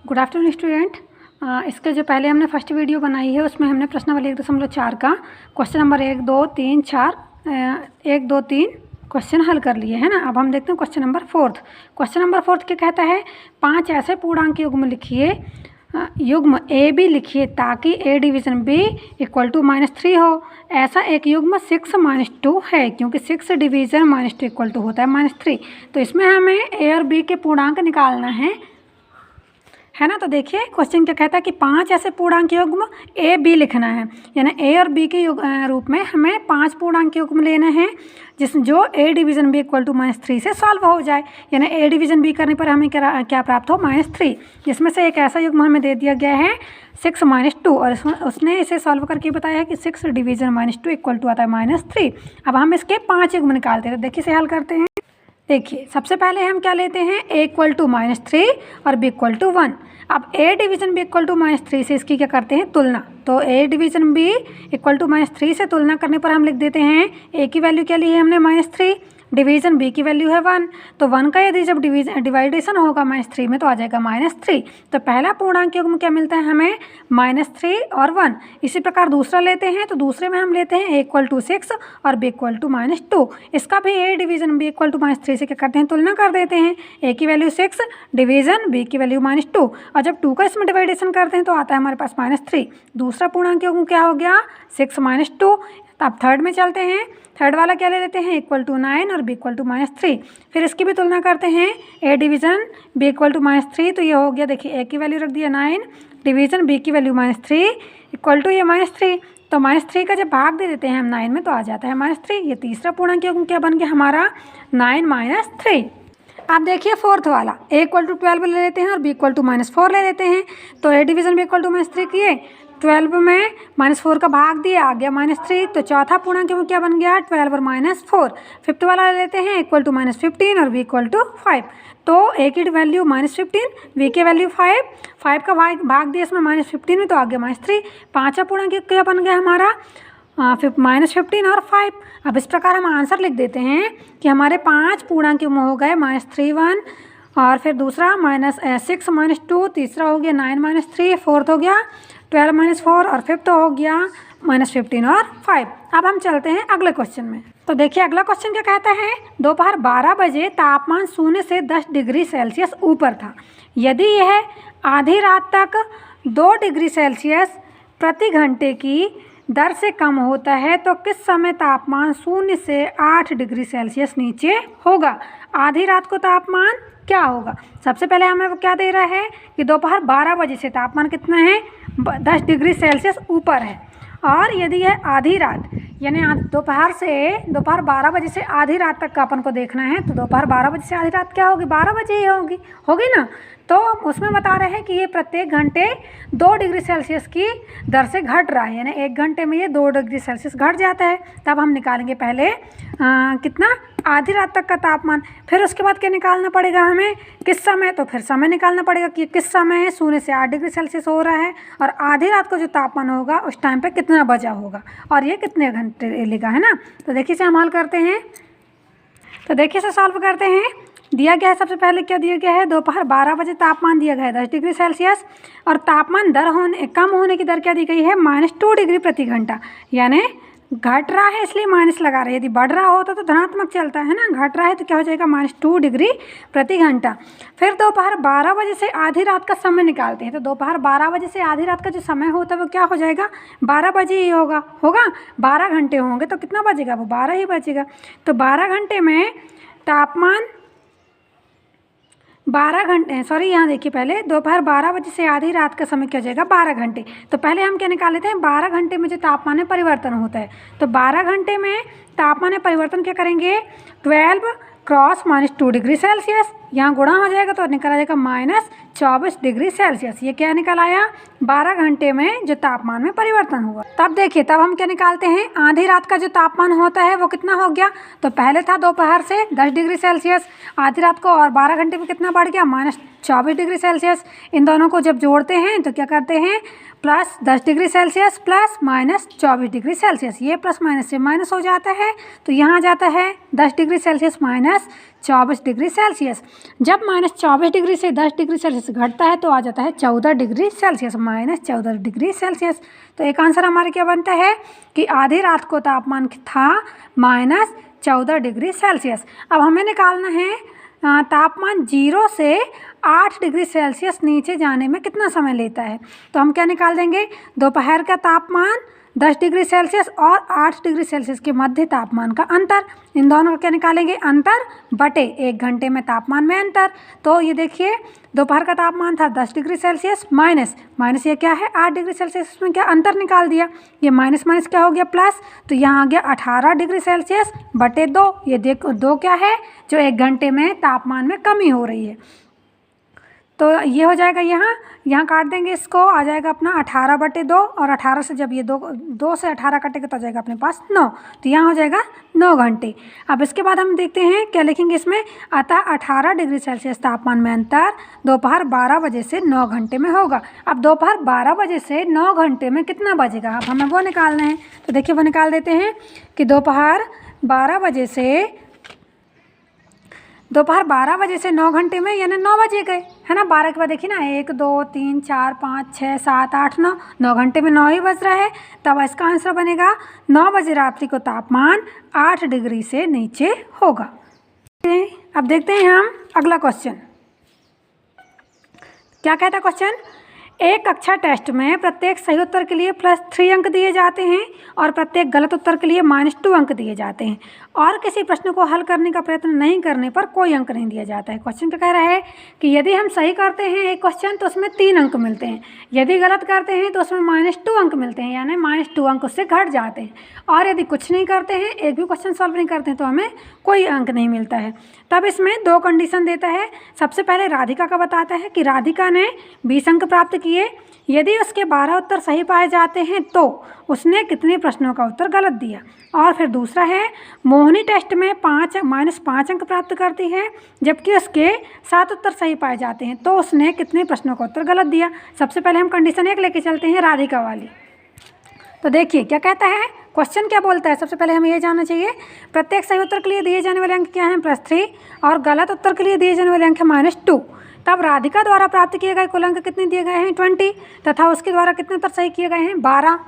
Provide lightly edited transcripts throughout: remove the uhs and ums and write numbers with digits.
Good afternoon student. इसके जो पहले हमने फर्स्ट वीडियो बनाई है उसमें हमने प्रश्नावली 1.4 का क्वेश्चन नंबर 1, 2, 3, 4 1, 2, 3 क्वेश्चन हल कर लिए है ना। अब हम देखते हैं क्वेश्चन नंबर 4। क्वेश्चन नंबर 4 क्या कहता है, 5 ऐसे पूर्णांक युग्म लिखिए, युग्म ए बी लिखिए ताकि ए डिवीज़न बी इक्वल टू -3 हो। ऐसा एक युग्म 6 - 2 है क्योंकि 6 डिवीज़न -2 इक्वल टू होता है -3। तो इसमें हमें ए और बी के पूर्णांक निकालना है ना। तो देखिए क्वेश्चन क्या कहता है कि 5 ऐसे पूर्णांक युग्म ए बी लिखना है, यानी ए और बी के रूप में हमें 5 पूर्णांक युग्म लेने हैं जो ए डिवीज़न बी इक्वल टू -3 से सॉल्व हो जाए। यानी ए डिवीज़न बी करने पर हमें क्या प्राप्त हो, -3। जिसमें से एक ऐसा युग्म हमें दे दिया गया है 6 - 2 और उसने इसे सॉल्व करके बताया है कि 6 डिवीज़न -2 इक्वल टू आता है -3। अब हम इसके 5 युग्म निकालते हैं। तो देखिए इसे हल करते हैं। देखिए सबसे पहले हम क्या लेते हैं, ए इक्वल टू -3 और बी इक्वल टू 1। अब A division B equal to -3 से इसकी क्या करते हैं, तुलना। तो A division B equal to -3 से तुलना करने पर हम लिख देते हैं ए की वैल्यू क्या ली है हमने -3, डिवीज़न बी की वैल्यू है 1। तो 1 का यदि जब डिवाइडेशन होगा -3 में तो आ जाएगा -3। तो पहला पूर्णांक युग्म क्या मिलता है हमें, -3 और 1। इसी प्रकार दूसरा लेते हैं, तो दूसरे में हम लेते हैं ए इक्वल टू 6 और बी इक्वल टू -2। इसका भी ए डिवीज़न बी इक्वल टू -3 से क्या करते हैं, तुलना कर देते हैं। ए की वैल्यू 6, डिवीज़न बी की वैल्यू -2 और जब 2 का इसमें डिवाइडेशन करते हैं तो आता है हमारे पास -3। दूसरा पूर्णांक युग्म क्या हो गया, 6 - 2। अब थर्ड में चलते हैं, थर्ड वाला क्या ले लेते हैं, इक्वल टू 9 और बी इक्वल टू -3। फिर इसकी भी तुलना करते हैं, ए डिवीज़न बी इक्वल टू -3। तो ये हो गया, देखिए ए की वैल्यू रख दिया 9, डिवीज़न बी की वैल्यू -3 इक्वल टू ये -3। तो -3 का जब भाग दे देते हैं हम 9 में तो आ जाता है -3। ये तीसरा पूर्णांक युग्म क्या बन गया हमारा, 9 - 3। आप देखिए फोर्थ वाला, ए इक्वल टू 12 ले लेते हैं और बी इक्वल टू -4 ले लेते हैं। तो A division B equal to -3 किए, 12 में -4 का भाग दिया, आ गया -3। तो चौथा पूर्णांक युग्म क्या बन गया, 12 और -4। फिफ्थ वाला ले लेते हैं, इक्वल टू -15 और बी इक्वल टू 5। तो ए की वैल्यू -15, बी की वैल्यू 5 का भाग दिया इसमें -15 में तो आ गया -3। पाँचवा पूर्णांक युग्म क्या बन गया हमारा, -15 और 5। अब इस प्रकार हम आंसर लिख देते हैं कि हमारे 5 पूर्णांक युग्म हो गए, -3 1 और फिर दूसरा -6 - 2, तीसरा हो गया 9 - 3, फोर्थ हो गया 12 - 4 और फिफ्थ हो गया -15 और 5। अब हम चलते हैं अगले क्वेश्चन में। तो देखिए अगला क्वेश्चन क्या कहता है, दोपहर 12 बजे तापमान 0 से 10 डिग्री सेल्सियस ऊपर था। यदि यह आधी रात तक 2 डिग्री सेल्सियस प्रति घंटे की दर से कम होता है तो किस समय तापमान 0 से 8 डिग्री सेल्सियस नीचे होगा। आधी रात को तापमान क्या होगा, सबसे पहले हमें वो क्या दे रहा है कि दोपहर 12 बजे से तापमान कितना है, 10 डिग्री सेल्सियस ऊपर है। और यदि यह आधी रात यानी दोपहर 12 बजे से आधी रात तक का अपन को देखना है, तो दोपहर 12 बजे से आधी रात क्या होगी, 12 बजे ही होगी ना। तो उसमें बता रहे हैं कि ये प्रत्येक घंटे 2 डिग्री सेल्सियस की दर से घट रहा है, यानी 1 घंटे में ये 2 डिग्री सेल्सियस घट जाता है। तब हम निकालेंगे पहले कितना, आधी रात तक का तापमान। फिर उसके बाद क्या निकालना पड़ेगा हमें, किस समय, तो फिर समय निकालना पड़ेगा कि किस समय 0 से 8 डिग्री सेल्सियस हो रहा है और आधी रात को जो तापमान होगा उस टाइम पे कितना बजा होगा और ये कितने घंटे लेगा, है ना। तो देखिए इसे हम हल करते हैं। तो देखिए इसे सॉल्व करते हैं। दिया गया है, सबसे पहले क्या दिया गया है, दोपहर 12 बजे तापमान दिया गया है 10 डिग्री सेल्सियस और तापमान कम होने की दर क्या दी गई है, -2 डिग्री प्रति घंटा। यानी घट रहा है इसलिए माइनस लगा रहे हैं, यदि बढ़ रहा होता तो धनात्मक चलता है ना, घट रहा है तो क्या हो जाएगा, -2 डिग्री प्रति घंटा। फिर दोपहर 12 बजे से आधी रात का समय निकालते हैं। तो दोपहर 12 बजे से आधी रात का जो समय होता है वो क्या हो जाएगा, 12 बजे ही होगा 12 घंटे होंगे तो कितना बजेगा, वो 12 ही बजेगा। तो 12 घंटे में तापमान 12 घंटे, सॉरी यहाँ देखिए पहले दोपहर 12 बजे से आधी रात का समय क्या हो जाएगा, 12 घंटे। तो पहले हम क्या निकाल लेते हैं, 12 घंटे में जो तापमान में परिवर्तन होता है। तो 12 घंटे में तापमान में परिवर्तन क्या करेंगे, 12 क्रॉस -2 डिग्री सेल्सियस, यहाँ गुणा हो जाएगा तो निकल आ जाएगा -24 डिग्री सेल्सियस। ये क्या निकल आया, 12 घंटे में जो तापमान में परिवर्तन हुआ। तब देखिए तब हम क्या निकालते हैं, आधी रात का जो तापमान होता है वो कितना हो गया, तो पहले था दोपहर से 10 डिग्री सेल्सियस, आधी रात को और 12 घंटे में कितना बढ़ गया, -24 डिग्री सेल्सियस। इन दोनों को जब जोड़ते हैं तो क्या करते हैं, plus 10 degree Celsius plus -24 degree Celsius, ये प्लस माइनस से माइनस हो जाता है। तो यहाँ जाता है 10 डिग्री सेल्सियस 24 डिग्री सेल्सियस। जब -24 डिग्री से 10 डिग्री सेल्सियस घटता है तो आ जाता है 14 डिग्री सेल्सियस, -14 डिग्री सेल्सियस। तो एक आंसर हमारे क्या बनता है कि आधी रात को तापमान था -14 डिग्री सेल्सियस। अब हमें निकालना है तापमान 0 से 8 डिग्री सेल्सियस नीचे जाने में कितना समय लेता है। तो हम क्या निकाल देंगे, दोपहर का तापमान 10 डिग्री सेल्सियस और 8 डिग्री सेल्सियस के मध्य तापमान का अंतर, इन दोनों का क्या निकालेंगे, अंतर बटे 1 घंटे में तापमान में अंतर। तो ये देखिए दोपहर का तापमान था 10 डिग्री सेल्सियस माइनस ये क्या है 8 डिग्री सेल्सियस, में क्या अंतर निकाल दिया, ये माइनस माइनस क्या हो गया प्लस, तो यहाँ आ गया 18 डिग्री सेल्सियस बटे 2। ये देखो 2 क्या है, जो 1 घंटे में तापमान में कमी हो रही है। तो ये हो जाएगा, यहाँ काट देंगे इसको, आ जाएगा अपना 18 बटे 2, और 18 से जब ये 2 से 18 कटेगा तो आ जाएगा अपने पास 9, तो यहाँ हो जाएगा 9 घंटे। अब इसके बाद हम देखते हैं क्या लिखेंगे इसमें, अतः 18 डिग्री सेल्सियस तापमान में अंतर दोपहर 12 बजे से 9 घंटे में होगा। अब दोपहर 12 बजे से 9 घंटे में कितना बजेगा, अब हमें वो निकालना है। तो देखिए वो निकाल देते हैं कि दोपहर 12 बजे से 9 घंटे में यानी 9 बजे गए, है ना। 12 के बाद देखिए ना 1 2 3 4 5 6 7 8 9 घंटे में 9 ही बज रहा है। तब इसका आंसर बनेगा 9 बजे रात्रि को तापमान 8 डिग्री से नीचे होगा। अब देखते हैं हम अगला क्वेश्चन, क्या कहता है क्वेश्चन, एक कक्षा टेस्ट में प्रत्येक सही उत्तर के लिए +3 अंक दिए जाते हैं और प्रत्येक गलत उत्तर के लिए -2 अंक दिए जाते हैं, और किसी प्रश्न को हल करने का प्रयत्न नहीं करने पर कोई अंक नहीं दिया जाता है। क्वेश्चन क्या कह रहा है कि यदि हम सही करते हैं एक क्वेश्चन तो उसमें 3 अंक मिलते हैं, यदि गलत करते हैं तो उसमें -2 अंक मिलते हैं, यानी -2 अंक उससे घट जाते हैं, और यदि कुछ नहीं करते हैं, एक भी क्वेश्चन सॉल्व नहीं करते हैं तो हमें कोई अंक नहीं मिलता है। तब इसमें 2 कंडीशन देता है। सबसे पहले राधिका का बताता है कि राधिका ने 20 अंक प्राप्त किए, यदि उसके 12 उत्तर सही पाए जाते हैं तो उसने कितने प्रश्नों का उत्तर गलत दिया। और फिर दूसरा है मोहिनी टेस्ट में -5 अंक प्राप्त करती है, जबकि उसके 7 उत्तर सही पाए जाते हैं तो उसने कितने प्रश्नों का उत्तर गलत दिया। सबसे पहले हम कंडीशन 1 लेके चलते हैं राधिका वाली। तो देखिए क्या कहता है, क्वेश्चन क्या बोलता है, सबसे पहले हमें ये जानना चाहिए प्रत्येक सही उत्तर के लिए दिए जाने वाले अंक क्या हैं, +3, और गलत उत्तर के लिए दिए जाने वाले अंक हैं -2। तब राधिका द्वारा प्राप्त किए गए कुल अंक कितने दिए गए हैं 20, तथा उसके द्वारा कितने उत्तर सही किए गए हैं 12।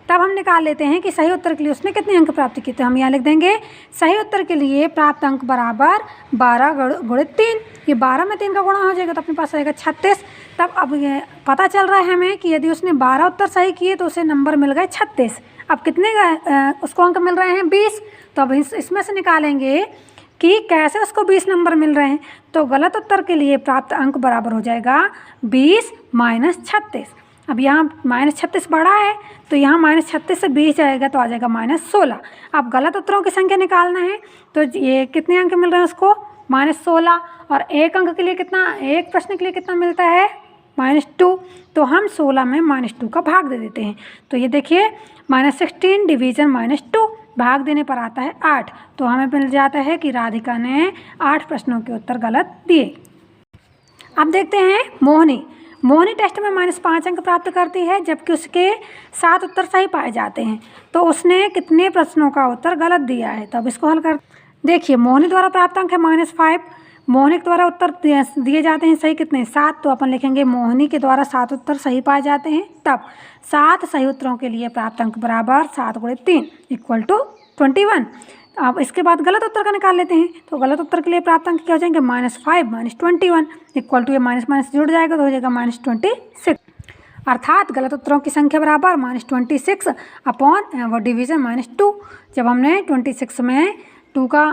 तब हम निकाल लेते हैं कि सही उत्तर के लिए उसने कितने अंक प्राप्त किए। तो हम यहाँ लिख देंगे सही उत्तर के लिए प्राप्त अंक बराबर 12 × 3, ये 12 में 3 का गुणा हो जाएगा तो अपने पास आएगा 36। तब अब ये पता चल रहा है हमें कि यदि उसने 12 उत्तर सही किए तो उसे नंबर मिल गए 36। अब कितने उसको अंक मिल रहे हैं 20, तो अब इसमें से निकालेंगे कि कैसे उसको 20 नंबर मिल रहे हैं। तो गलत उत्तर के लिए प्राप्त अंक बराबर हो जाएगा 20 - 36। अब यहाँ -36 बड़ा है तो यहाँ -36 से 20 जाएगा तो आ जाएगा -16। अब गलत उत्तरों की संख्या निकालना है, तो ये कितने अंक मिल रहे हैं उसको -16, और एक अंक के लिए कितना, एक प्रश्न के लिए कितना मिलता है -2। तो हम 16 में -2 का भाग दे देते हैं। तो ये देखिए -16 डिवीज़न -2 भाग देने पर आता है 8। तो हमें मिल जाता है कि राधिका ने 8 प्रश्नों के उत्तर गलत दिए। अब देखते हैं मोहिनी टेस्ट में -5 अंक प्राप्त करती है, जबकि उसके 7 उत्तर सही पाए जाते हैं, तो उसने कितने प्रश्नों का उत्तर गलत दिया है। तब इसको हल कर देखिए, मोहिनी द्वारा प्राप्त अंक है -5, मोहिनी के द्वारा उत्तर दिए जाते हैं सही कितने 7, तो अपन लिखेंगे मोहिनी के द्वारा 7 उत्तर सही पाए जाते हैं। तब 7 सही उत्तरों के लिए प्राप्त अंक बराबर 7 × 3 = 21। अब इसके बाद गलत उत्तर का निकाल लेते हैं। तो गलत उत्तर के लिए प्राप्त अंक क्या हो जाएंगे -5 - 21 = ये माइनस जुड़ जाएगा तो हो जाएगा -26। अर्थात गलत उत्तरों की संख्या बराबर -26 अपॉन वो डिवीज़न -2। जब हमने 26 में 2 का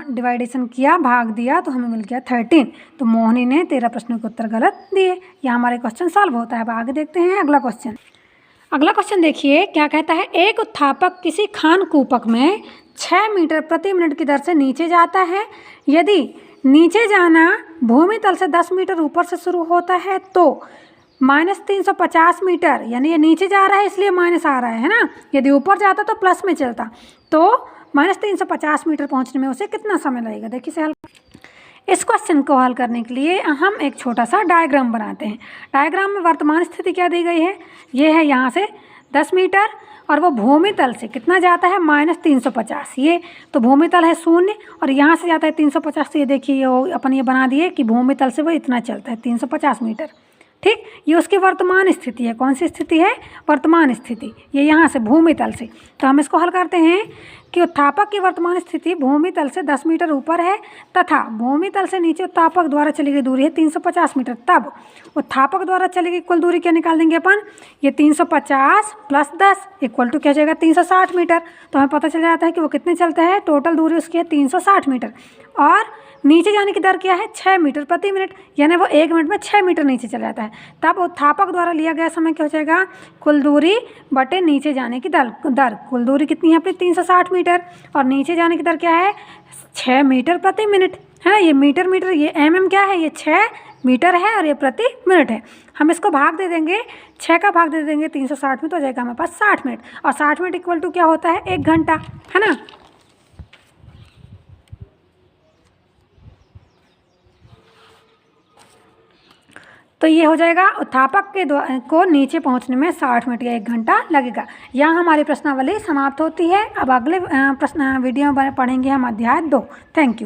डिवाइडेशन किया, भाग दिया, तो हमें मिल गया 13। तो मोहिनी ने 13 प्रश्नों के उत्तर गलत दिए। यह हमारे क्वेश्चन सॉल्व होता है। अब आगे देखते हैं अगला क्वेश्चन। अगला क्वेश्चन देखिए क्या कहता है, एक उत्थापक किसी खान कूपक में 6 मीटर प्रति मिनट की दर से नीचे जाता है। यदि नीचे जाना भूमि तल से 10 मीटर ऊपर से शुरू होता है तो -350 मीटर, यानी ये नीचे जा रहा है इसलिए माइनस आ रहा है ना, यदि ऊपर जाता तो प्लस में चलता, तो -350 मीटर पहुंचने में उसे कितना समय लगेगा। देखिए इसे हल, इस क्वेश्चन को हल करने के लिए हम एक छोटा सा डायग्राम बनाते हैं। डायग्राम में वर्तमान स्थिति क्या दी गई है, ये है यहाँ से 10 मीटर और वो भूमि तल से कितना जाता है -350। ये तो भूमि तल है 0 और यहाँ से जाता है 350। ये देखिए अपन ये बना दिए कि भूमि तल से वो इतना चलता है 350 मीटर। ठीक, ये उसकी वर्तमान स्थिति है। कौन सी स्थिति है? वर्तमान स्थिति। ये यहाँ से भूमि तल से। तो हम इसको हल करते हैं कि उत्थापक की वर्तमान स्थिति भूमि तल से 10 मीटर ऊपर है तथा भूमि तल से नीचे उत्थापक द्वारा चली गई दूरी है 350 मीटर। तब उत्थापक द्वारा चली गई कुल दूरी क्या निकाल देंगे अपन? ये 350 + 10 इक्वल टू क्या हो जाएगा? 360 मीटर। तो हमें पता चल जाता है कि वो कितने चलते हैं। टोटल दूरी उसकी है 360 मीटर और नीचे जाने की दर क्या है? 6 मीटर प्रति मिनट, यानी वो 1 मिनट में 6 मीटर नीचे चला जाता है। तब उत्थापक द्वारा लिया गया समय क्या हो जाएगा? कुल दूरी बटे नीचे जाने की दर। कुल दूरी कितनी है अपनी? 360 मीटर और नीचे जाने की दर क्या है? 6 मीटर प्रति मिनट, है ना। ये मीटर, ये mm क्या है? ये 6 मीटर है और ये प्रति मिनट है। हम इसको भाग दे देंगे, 6 का भाग दे देंगे 360 में, तो हो जाएगा हमारे पास 60 मिनट। और 60 मिनट इक्वल टू क्या होता है? 1 घंटा, है ना। तो ये हो जाएगा उत्थापक के को नीचे पहुंचने में 60 मिनट या 1 घंटा लगेगा। यहाँ हमारी प्रश्नावली समाप्त होती है। अब अगले प्रश्न वीडियो में पढ़ेंगे हम अध्याय 2। Thank you.